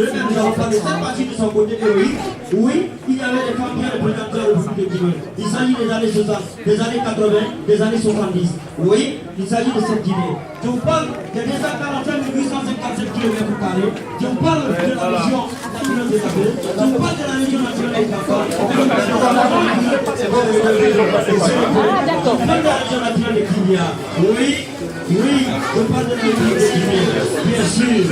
nous avons parlé de cette partie de son côté héroïque. Oui, il y avait des femmes qui représentaient la République de Guinée. Il s'agit des années 60, des années 80, des années 70. Oui, il s'agit de cette Guinée. Je vous parle de déjà 41 857 km². Je vous parle de la région naturelle des Abbés. Je vous parle de la région naturelle des Kaffa. Je vous parle de la région naturelle des Kinia. Oui, je parle de la région des Guinée. Bien sûr,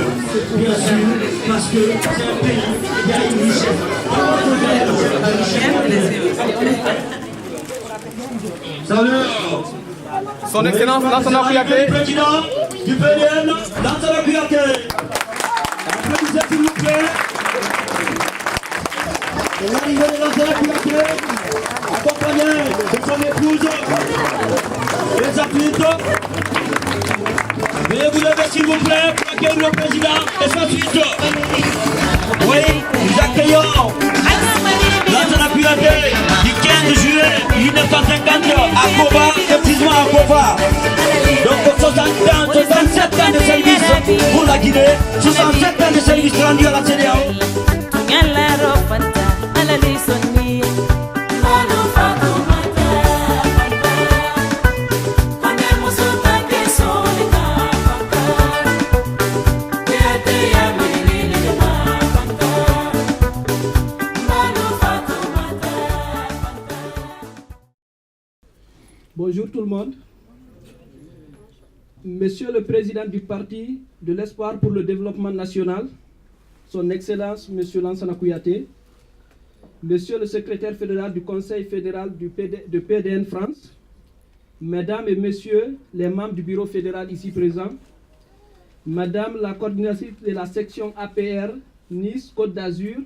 parce que c'est un pays qui a une richesse. Salut. Son Excellence Lansana Kouyaté. Président du PDN, Lansana Kouyaté. Applaudissez s'il vous plaît. Et l'arrivée de Lansana Kouyaté, accompagné de son épouse, les athlètes. Veuillez vous lever s'il vous plaît pour accueillir le président et sa suite. Oui, nous accueillons Lansana Kouyaté du 15 juillet 1950 à Koba, précisément à Koba. Donc 67 ans de service pour la Guinée, 67 ans de service rendu à la CEDEAO. Bonjour tout le monde. Monsieur le Président du Parti de l'Espoir pour le Développement National, Son Excellence Monsieur Lansana Kouyaté, Monsieur le Secrétaire fédéral du Conseil fédéral de PDN France, Mesdames et Messieurs les membres du Bureau fédéral ici présents, Madame la coordinatrice de la section APR Nice Côte d'Azur,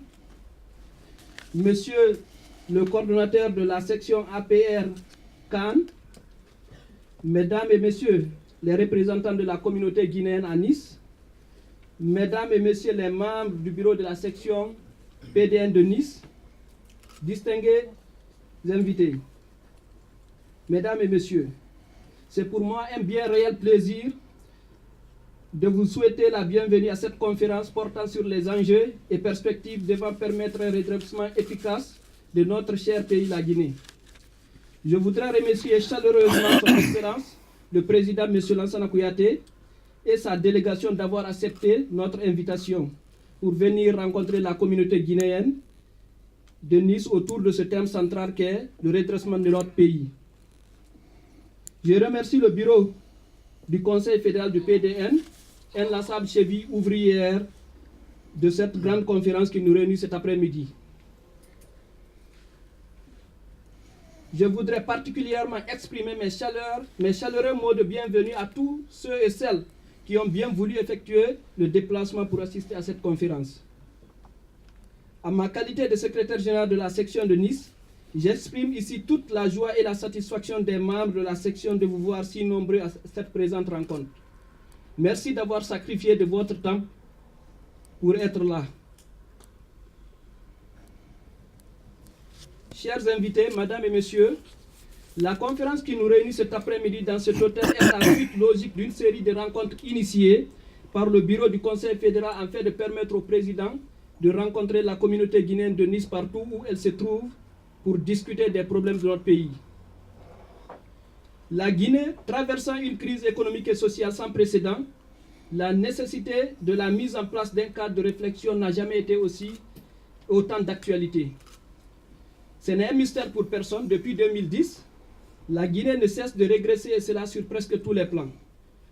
Monsieur le coordonnateur de la section APR Cannes, Mesdames et Messieurs les représentants de la communauté guinéenne à Nice, Mesdames et Messieurs les membres du bureau de la section PDN de Nice, distingués invités, Mesdames et Messieurs, c'est pour moi un bien réel plaisir de vous souhaiter la bienvenue à cette conférence portant sur les enjeux et perspectives devant permettre un redressement efficace de notre cher pays, la Guinée. Je voudrais remercier chaleureusement Son Excellence, le Président M. Lansana Kouyaté, et sa délégation d'avoir accepté notre invitation pour venir rencontrer la communauté guinéenne de Nice autour de ce thème central qu'est le redressement de notre pays. Je remercie le bureau du Conseil fédéral du PDN, inlassable cheville ouvrière de cette grande conférence qui nous réunit cet après-midi. Je voudrais particulièrement exprimer mes chaleureux mots de bienvenue à tous ceux et celles qui ont bien voulu effectuer le déplacement pour assister à cette conférence. À ma qualité de secrétaire général de la section de Nice, j'exprime ici toute la joie et la satisfaction des membres de la section de vous voir si nombreux à cette présente rencontre. Merci d'avoir sacrifié de votre temps pour être là. Chers invités, Mesdames et Messieurs, la conférence qui nous réunit cet après-midi dans cet hôtel est la suite logique d'une série de rencontres initiées par le bureau du Conseil fédéral afin de permettre au président de rencontrer la communauté guinéenne de Nice partout où elle se trouve pour discuter des problèmes de notre pays. La Guinée, traversant une crise économique et sociale sans précédent, la nécessité de la mise en place d'un cadre de réflexion n'a jamais été autant d'actualité. Ce n'est un mystère pour personne. Depuis 2010, la Guinée ne cesse de régresser et cela sur presque tous les plans.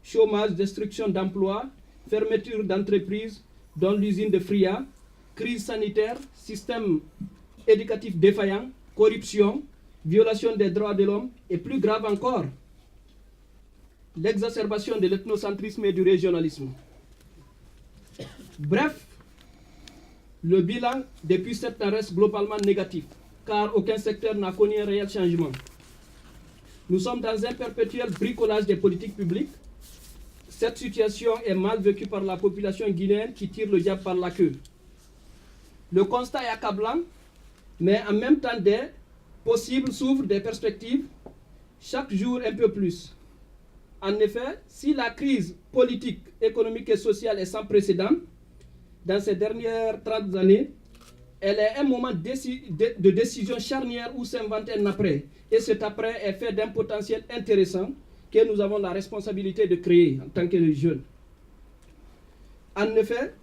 Chômage, destruction d'emplois, fermeture d'entreprises, dont l'usine de Fria, crise sanitaire, système éducatif défaillant, corruption, violation des droits de l'homme et plus grave encore, l'exacerbation de l'ethnocentrisme et du régionalisme. Bref, le bilan depuis 7 ans reste globalement négatif, car aucun secteur n'a connu un réel changement. Nous sommes dans un perpétuel bricolage des politiques publiques. Cette situation est mal vécue par la population guinéenne qui tire le diable par la queue. Le constat est accablant, mais en même temps des possibles s'ouvrent des perspectives, chaque jour un peu plus. En effet, si la crise politique, économique et sociale est sans précédent, dans ces dernières 30 années, elle est un moment de décision charnière où s'invente un après. Et cet après est fait d'un potentiel intéressant que nous avons la responsabilité de créer en tant que jeunes. En effet,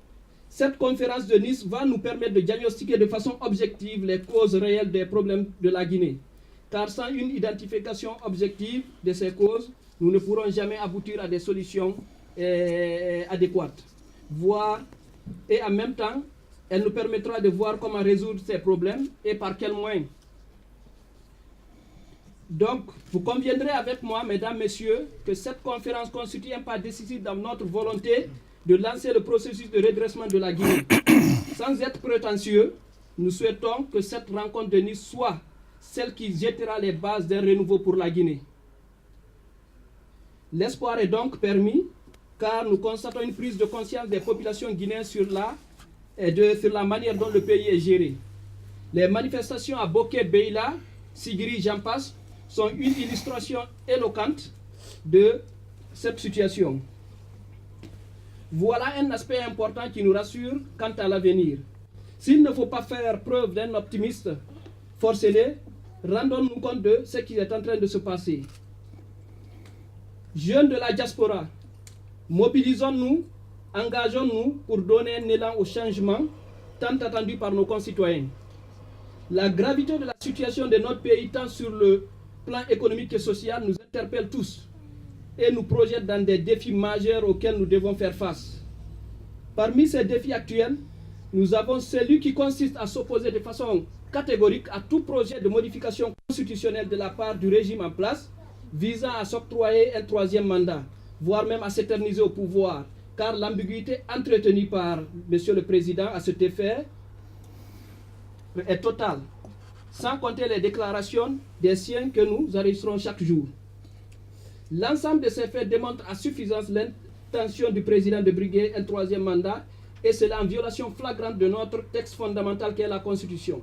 cette conférence de Nice va nous permettre de diagnostiquer de façon objective les causes réelles des problèmes de la Guinée. Car sans une identification objective de ces causes, nous ne pourrons jamais aboutir à des solutions adéquates. Et en même temps, elle nous permettra de voir comment résoudre ces problèmes et par quels moyens. Donc, vous conviendrez avec moi, mesdames, messieurs, que cette conférence constitue un pas décisif dans notre volonté de lancer le processus de redressement de la Guinée. Sans être prétentieux, nous souhaitons que cette rencontre de Nice soit celle qui jettera les bases d'un renouveau pour la Guinée. L'espoir est donc permis, car nous constatons une prise de conscience des populations guinéennes sur la manière dont le pays est géré. Les manifestations à Boké, Beila, Sigiri, j'en passe, sont une illustration éloquente de cette situation. Voilà un aspect important qui nous rassure quant à l'avenir. S'il ne faut pas faire preuve d'un optimiste forcené, rendons-nous compte de ce qui est en train de se passer. Jeunes de la diaspora, mobilisons-nous, engageons-nous pour donner un élan au changement tant attendu par nos concitoyens. La gravité de la situation de notre pays, tant sur le plan économique et social, nous interpelle tous et nous projette dans des défis majeurs auxquels nous devons faire face. Parmi ces défis actuels, nous avons celui qui consiste à s'opposer de façon catégorique à tout projet de modification constitutionnelle de la part du régime en place visant à s'octroyer un troisième mandat, voire même à s'éterniser au pouvoir, car l'ambiguïté entretenue par M. le Président à cet effet est totale, sans compter les déclarations des siens que nous enregistrons chaque jour. L'ensemble de ces faits démontre à suffisance l'intention du président de briguer un troisième mandat, et cela en violation flagrante de notre texte fondamental qui est la Constitution.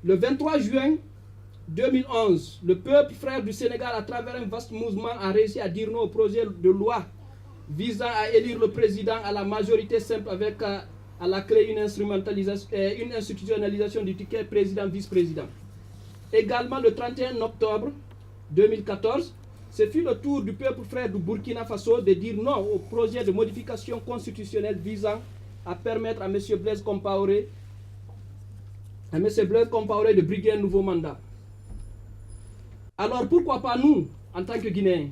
Le 23 juin 2011, le peuple frère du Sénégal, à travers un vaste mouvement, a réussi à dire non au projet de loi visant à élire le président à la majorité simple avec à la clé une institutionnalisation du ticket président-vice-président. Également le 31 octobre 2014, ce fut le tour du peuple frère du Burkina Faso de dire non au projet de modification constitutionnelle visant à permettre à M. Blaise Compaoré de briguer un nouveau mandat. Alors pourquoi pas nous, en tant que Guinéens?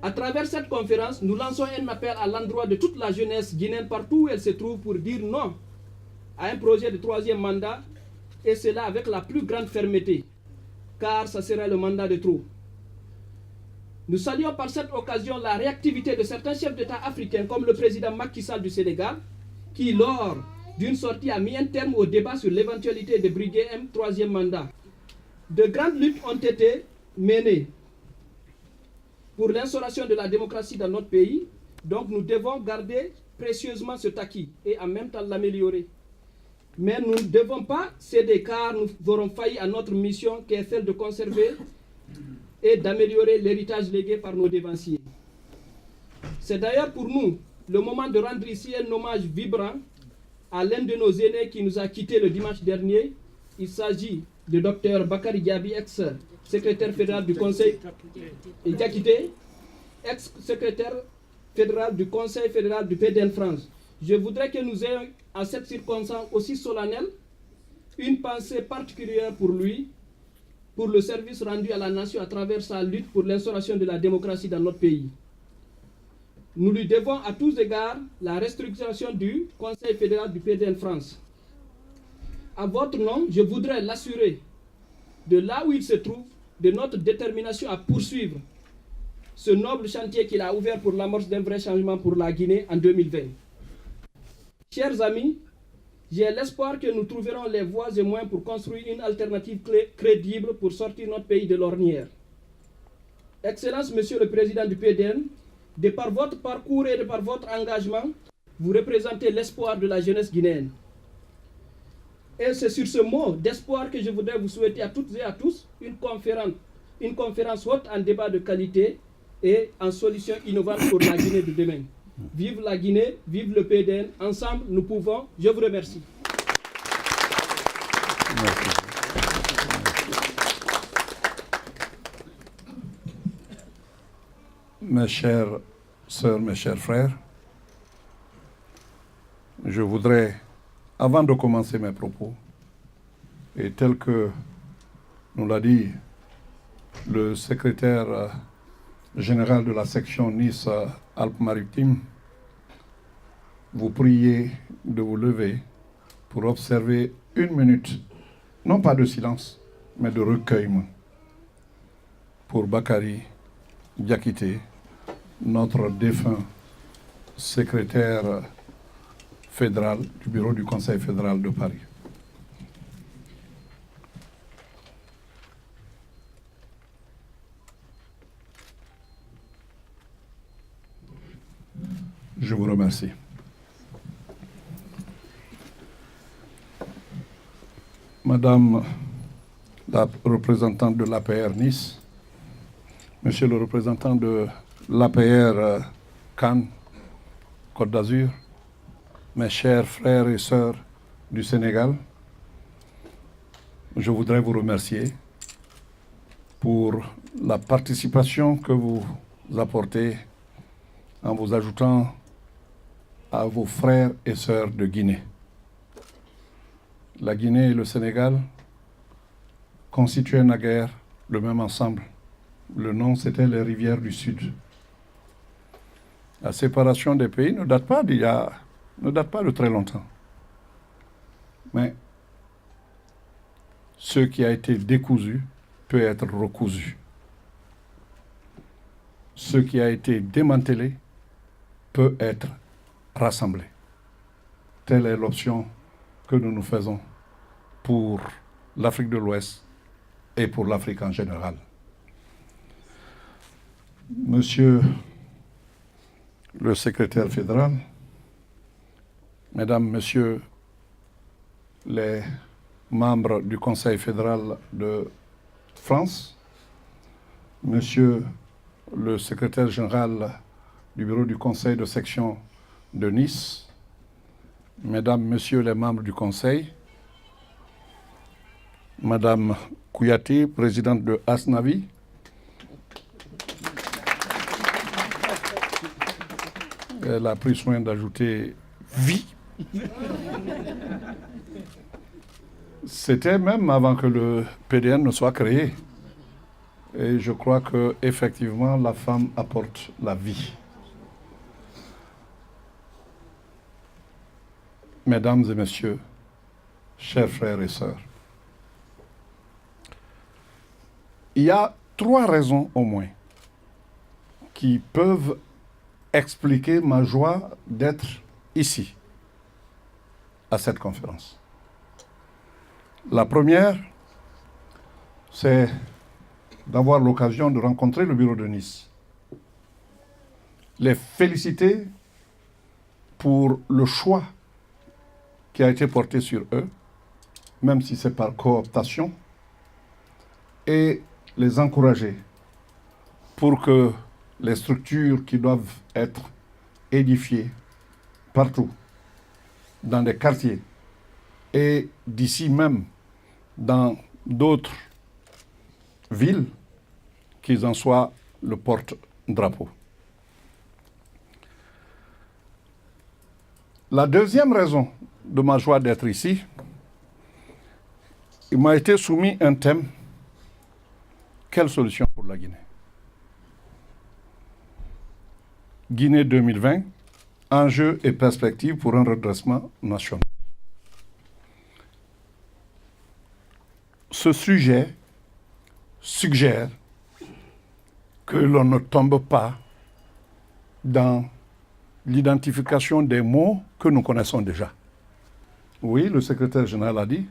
À travers cette conférence, nous lançons un appel à l'endroit de toute la jeunesse guinéenne partout où elle se trouve pour dire non à un projet de troisième mandat, et cela avec la plus grande fermeté, car ça serait le mandat de trop. Nous saluons par cette occasion la réactivité de certains chefs d'État africains comme le président Macky Sall du Sénégal, qui lors d'une sortie a mis un terme au débat sur l'éventualité de briguer un troisième mandat. De grandes luttes ont été menées pour l'instauration de la démocratie dans notre pays, donc nous devons garder précieusement cet acquis et en même temps l'améliorer. Mais nous ne devons pas céder car nous aurons failli à notre mission qui est celle de conserver et d'améliorer l'héritage légué par nos dévanciers. C'est d'ailleurs pour nous le moment de rendre ici un hommage vibrant à l'un de nos aînés qui nous a quittés le dimanche dernier. Il s'agit de Dr Bakary Diaby, ex-secrétaire fédéral du Conseil, ex-secrétaire fédéral du Conseil fédéral du PDN France. Je voudrais que nous ayons, à cette circonstance aussi solennelle, une pensée particulière pour lui, pour le service rendu à la nation à travers sa lutte pour l'instauration de la démocratie dans notre pays. Nous lui devons à tous égards la restructuration du Conseil fédéral du PDN France. À votre nom, je voudrais l'assurer de là où il se trouve, de notre détermination à poursuivre ce noble chantier qu'il a ouvert pour l'amorce d'un vrai changement pour la Guinée en 2020. Chers amis, j'ai l'espoir que nous trouverons les voies et moyens pour construire une alternative crédible pour sortir notre pays de l'ornière. Excellence, Monsieur le Président du PDN, de par votre parcours et de par votre engagement, vous représentez l'espoir de la jeunesse guinéenne. Et c'est sur ce mot d'espoir que je voudrais vous souhaiter à toutes et à tous une conférence haute en débat de qualité et en solutions innovantes pour la Guinée de demain. Vive la Guinée, vive le PDN. Ensemble, nous pouvons. Je vous remercie. Merci. Mes chères sœurs, mes chers frères, je voudrais, avant de commencer mes propos, et tel que nous l'a dit le secrétaire général de la section Nice-Alpes-Maritimes, vous prier de vous lever pour observer 1 minute, non pas de silence, mais de recueillement pour Bakary Diakité, notre défunt secrétaire fédéral du bureau du Conseil fédéral de Paris. Je vous remercie. Madame la représentante de l'APR Nice, Monsieur le représentant de l'APR Cannes, Côte d'Azur, mes chers frères et sœurs du Sénégal, je voudrais vous remercier pour la participation que vous apportez en vous ajoutant à vos frères et sœurs de Guinée. La Guinée et le Sénégal constituaient naguère le même ensemble. Le nom, c'était les rivières du Sud. La séparation des pays ne date pas de très longtemps. Mais ce qui a été décousu peut être recousu. Ce qui a été démantelé peut être rassemblé. Telle est l'option que nous nous faisons pour l'Afrique de l'Ouest et pour l'Afrique en général. Monsieur le secrétaire fédéral, Mesdames, Messieurs les membres du Conseil fédéral de France, Monsieur le secrétaire général du bureau du Conseil de section de Nice, Mesdames, Messieurs les membres du Conseil, Madame Kouyaté, présidente de Asnavi, elle a pris soin d'ajouter vie. C'était même avant que le PDN ne soit créé. Et je crois qu'effectivement, la femme apporte la vie. Mesdames et messieurs, chers frères et sœurs, il y a 3 raisons au moins qui peuvent expliquer ma joie d'être ici, à cette conférence. La première, c'est d'avoir l'occasion de rencontrer le bureau de Nice. Les féliciter pour le choix qui a été porté sur eux, même si c'est par cooptation, et les encourager pour que les structures qui doivent être édifiées partout, dans les quartiers, et d'ici même dans d'autres villes, qu'ils en soient le porte-drapeau. La deuxième raison de ma joie d'être ici, il m'a été soumis un thème: quelle solution pour la Guinée? Guinée 2020, enjeux et perspectives pour un redressement national. Ce sujet suggère que l'on ne tombe pas dans l'identification des maux que nous connaissons déjà. Oui, le secrétaire général a dit,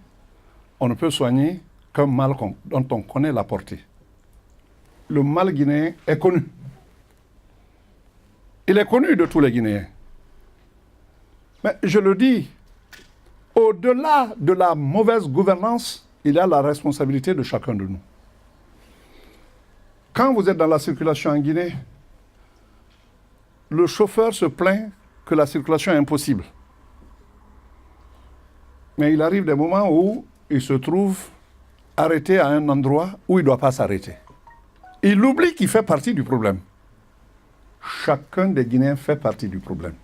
on ne peut soigner qu'un mal dont on connaît la portée. Le mal guinéen est connu. Il est connu de tous les Guinéens. Mais je le dis, au-delà de la mauvaise gouvernance, il y a la responsabilité de chacun de nous. Quand vous êtes dans la circulation en Guinée, le chauffeur se plaint que la circulation est impossible. Mais il arrive des moments où il se trouve arrêté à un endroit où il ne doit pas s'arrêter. Il oublie qu'il fait partie du problème. Chacun des Guinéens fait partie du problème.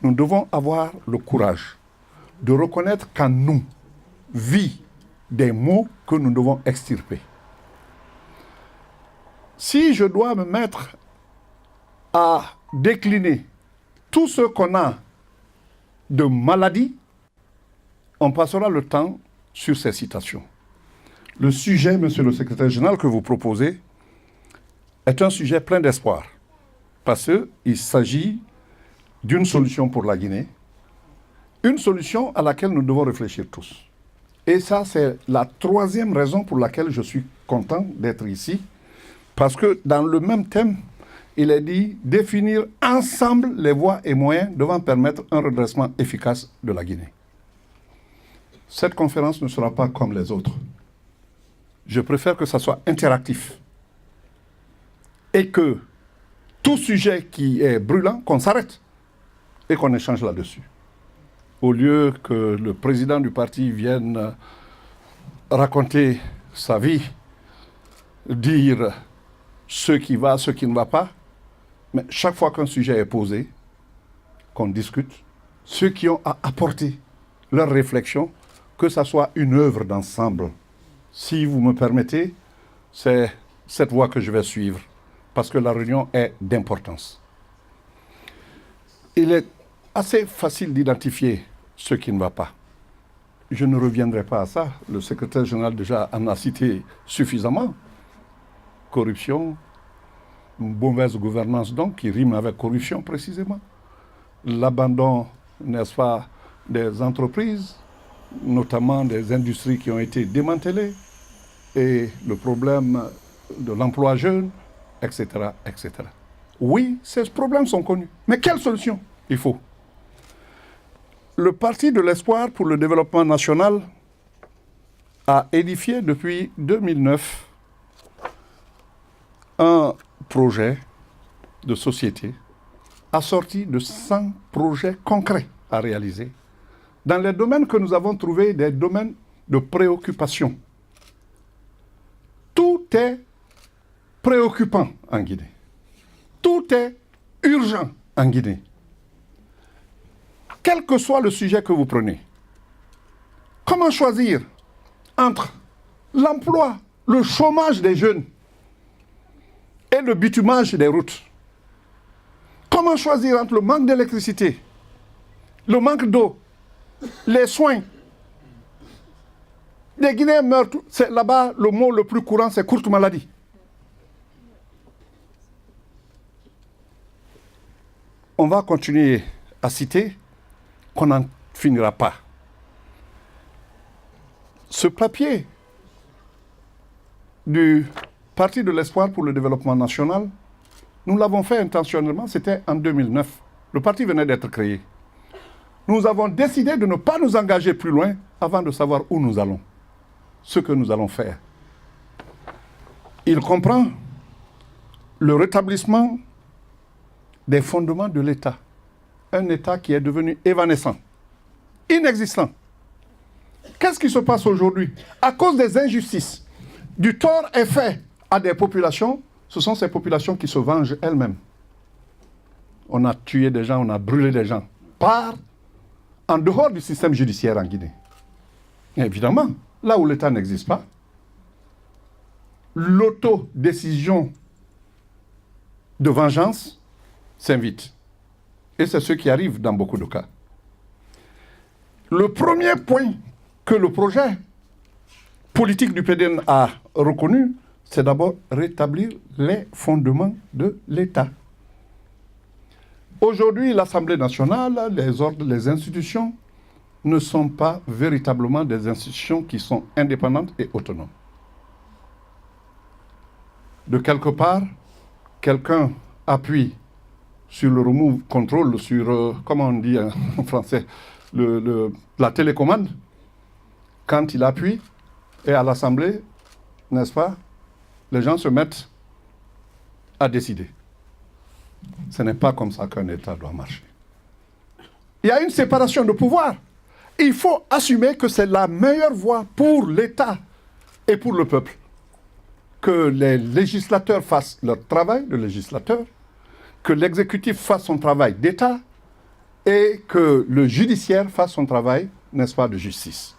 Nous devons avoir le courage de reconnaître qu'en nous vit des maux que nous devons extirper. Si je dois me mettre à décliner tout ce qu'on a de maladies, on passera le temps sur ces citations. Le sujet, monsieur le secrétaire général, que vous proposez est un sujet plein d'espoir, parce qu'il s'agit d'une solution pour la Guinée, une solution à laquelle nous devons réfléchir tous. Et ça, c'est la troisième raison pour laquelle je suis content d'être ici, parce que dans le même thème, il est dit définir ensemble les voies et moyens devant permettre un redressement efficace de la Guinée. Cette conférence ne sera pas comme les autres. Je préfère que ça soit interactif et que tout sujet qui est brûlant, qu'on s'arrête et qu'on échange là-dessus. Au lieu que le président du parti vienne raconter sa vie, dire ce qui va, ce qui ne va pas, mais chaque fois qu'un sujet est posé, qu'on discute, ceux qui ont à apporter leur réflexion, que ça soit une œuvre d'ensemble. Si vous me permettez, c'est cette voie que je vais suivre, parce que la réunion est d'importance. Il est assez facile d'identifier ce qui ne va pas. Je ne reviendrai pas à ça. Le secrétaire général déjà en a cité suffisamment. Corruption, une mauvaise gouvernance donc, qui rime avec corruption précisément. L'abandon, n'est-ce pas, des entreprises, notamment des industries qui ont été démantelées, et le problème de l'emploi jeune, etc., etc. Oui, ces problèmes sont connus. Mais quelle solution il faut? Le Parti de l'Espoir pour le développement national a édifié depuis 2009 un projet de société assorti de 100 projets concrets à réaliser dans les domaines que nous avons trouvés des domaines de préoccupation. Tout est préoccupant en Guinée. Tout est urgent en Guinée. Quel que soit le sujet que vous prenez, comment choisir entre l'emploi, le chômage des jeunes et le bitumage des routes? Comment choisir entre le manque d'électricité, le manque d'eau, les soins? Les Guinéens meurent, c'est là-bas le mot le plus courant, c'est courte maladie. On va continuer à citer qu'on n'en finira pas. Ce papier du Parti de l'Espoir pour le développement national, nous l'avons fait intentionnellement, c'était en 2009. Le parti venait d'être créé. Nous avons décidé de ne pas nous engager plus loin avant de savoir où nous allons, ce que nous allons faire. Il comprend le rétablissement des fondements de l'État. Un État qui est devenu évanescent, inexistant. Qu'est-ce qui se passe aujourd'hui? À cause des injustices, du tort est fait à des populations, ce sont ces populations qui se vengent elles-mêmes. On a tué des gens, on a brûlé des gens, en dehors du système judiciaire en Guinée. Et évidemment, là où l'État n'existe pas, l'autodécision de vengeance s'invite. Et c'est ce qui arrive dans beaucoup de cas. Le premier point que le projet politique du PDN a reconnu, c'est d'abord rétablir les fondements de l'État. Aujourd'hui, l'Assemblée nationale, les ordres, les institutions ne sont pas véritablement des institutions qui sont indépendantes et autonomes. De quelque part, quelqu'un appuie sur le remove control, sur, comment on dit en français, la télécommande. Quand il appuie, et à l'Assemblée, n'est-ce pas, les gens se mettent à décider. Ce n'est pas comme ça qu'un État doit marcher. Il y a une séparation de pouvoir. Il faut assumer que c'est la meilleure voie pour l'État et pour le peuple. Que les législateurs fassent leur travail de législateur, que l'exécutif fasse son travail d'État et que le judiciaire fasse son travail, n'est-ce pas, de justice.